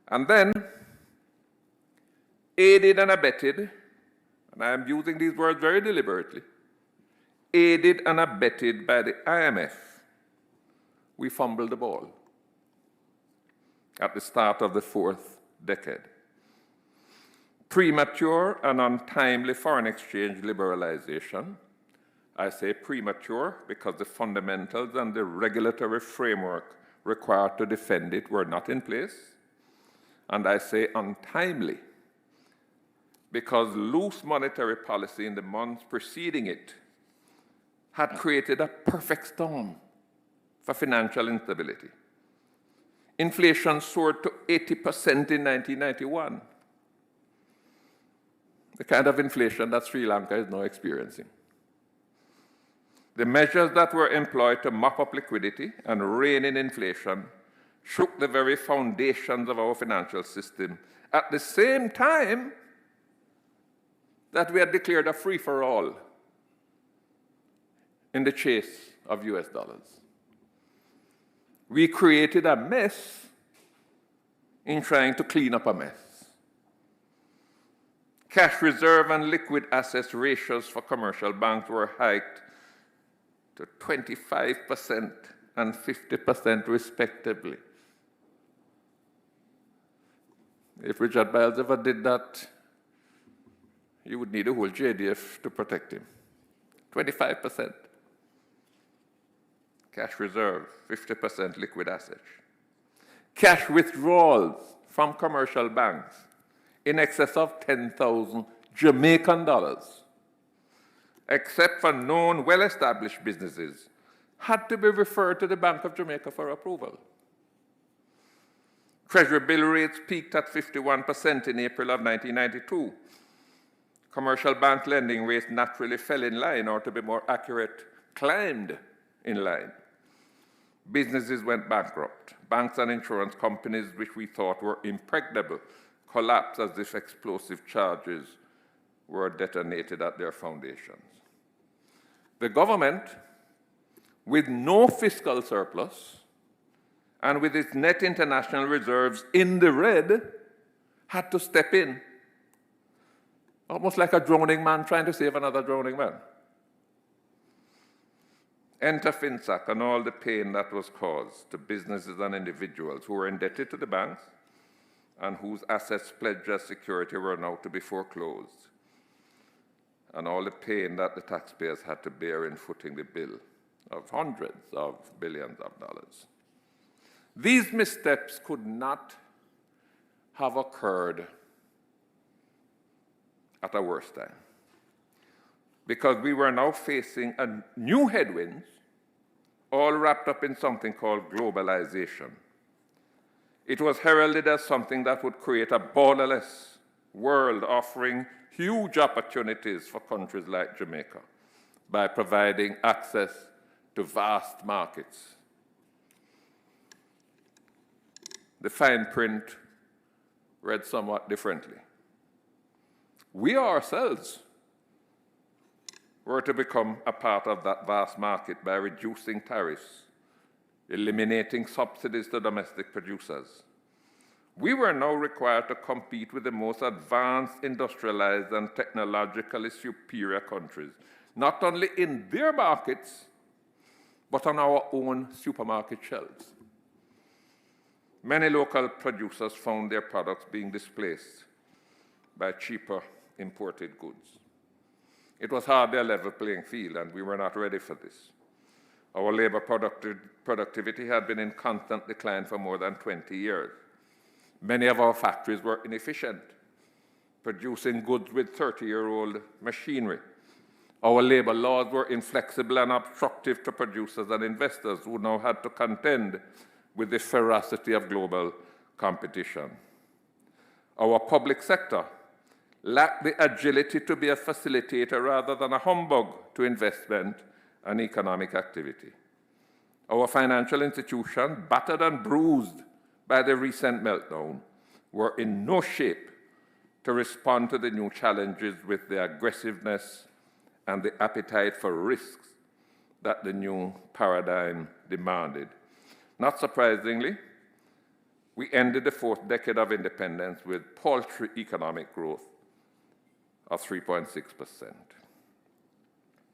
And then, aided and abetted, and I am using these words very deliberately, aided and abetted by the IMF, we fumbled the ball at the start of the fourth decade. Premature and untimely foreign exchange liberalization. I say premature because the fundamentals and the regulatory framework required to defend it were not in place. And I say untimely because loose monetary policy in the months preceding it had created a perfect storm for financial instability. Inflation soared to 80% in 1991, the kind of inflation that Sri Lanka is now experiencing. The measures that were employed to mop up liquidity and rein in inflation shook the very foundations of our financial system at the same time that we had declared a free-for-all in the chase of US dollars. We created a mess in trying to clean up a mess. Cash reserve and liquid assets ratios for commercial banks were hiked to 25% and 50% respectively. If Richard Biles ever did that, you would need a whole JDF to protect him. 25%. Cash reserve, 50% liquid assets. Cash withdrawals from commercial banks in excess of 10,000 Jamaican dollars, except for known well-established businesses, had to be referred to the Bank of Jamaica for approval. Treasury bill rates peaked at 51% in April of 1992. Commercial bank lending rates naturally fell in line, or to be more accurate, climbed in line. Businesses went bankrupt. Banks and insurance companies, which we thought were impregnable, collapsed as if explosive charges were detonated at their foundations. The government, with no fiscal surplus and with its net international reserves in the red, had to step in, almost like a drowning man trying to save another drowning man. Enter Finsac and all the pain that was caused to businesses and individuals who were indebted to the banks and whose assets pledged as security were now to be foreclosed, and all the pain that the taxpayers had to bear in footing the bill of hundreds of billions of dollars. These missteps could not have occurred at a worse time, because we were now facing a new headwinds, all wrapped up in something called globalization. It was heralded as something that would create a borderless world, offering huge opportunities for countries like Jamaica by providing access to vast markets. The fine print read somewhat differently. We ourselves were to become a part of that vast market by reducing tariffs, eliminating subsidies to domestic producers. We were now required to compete with the most advanced, industrialized, and technologically superior countries, not only in their markets, but on our own supermarket shelves. Many local producers found their products being displaced by cheaper imported goods. It was hardly a level playing field, and we were not ready for this. Our labor productivity had been in constant decline for more than 20 years. Many of our factories were inefficient, producing goods with 30-year-old machinery. Our labor laws were inflexible and obstructive to producers and investors who now had to contend with the ferocity of global competition. Our public sector lacked the agility to be a facilitator rather than a humbug to investment and economic activity. Our financial institutions, battered and bruised by the recent meltdown, were in no shape to respond to the new challenges with the aggressiveness and the appetite for risks that the new paradigm demanded. Not surprisingly, We ended the fourth decade of independence with paltry economic growth of 3.6%.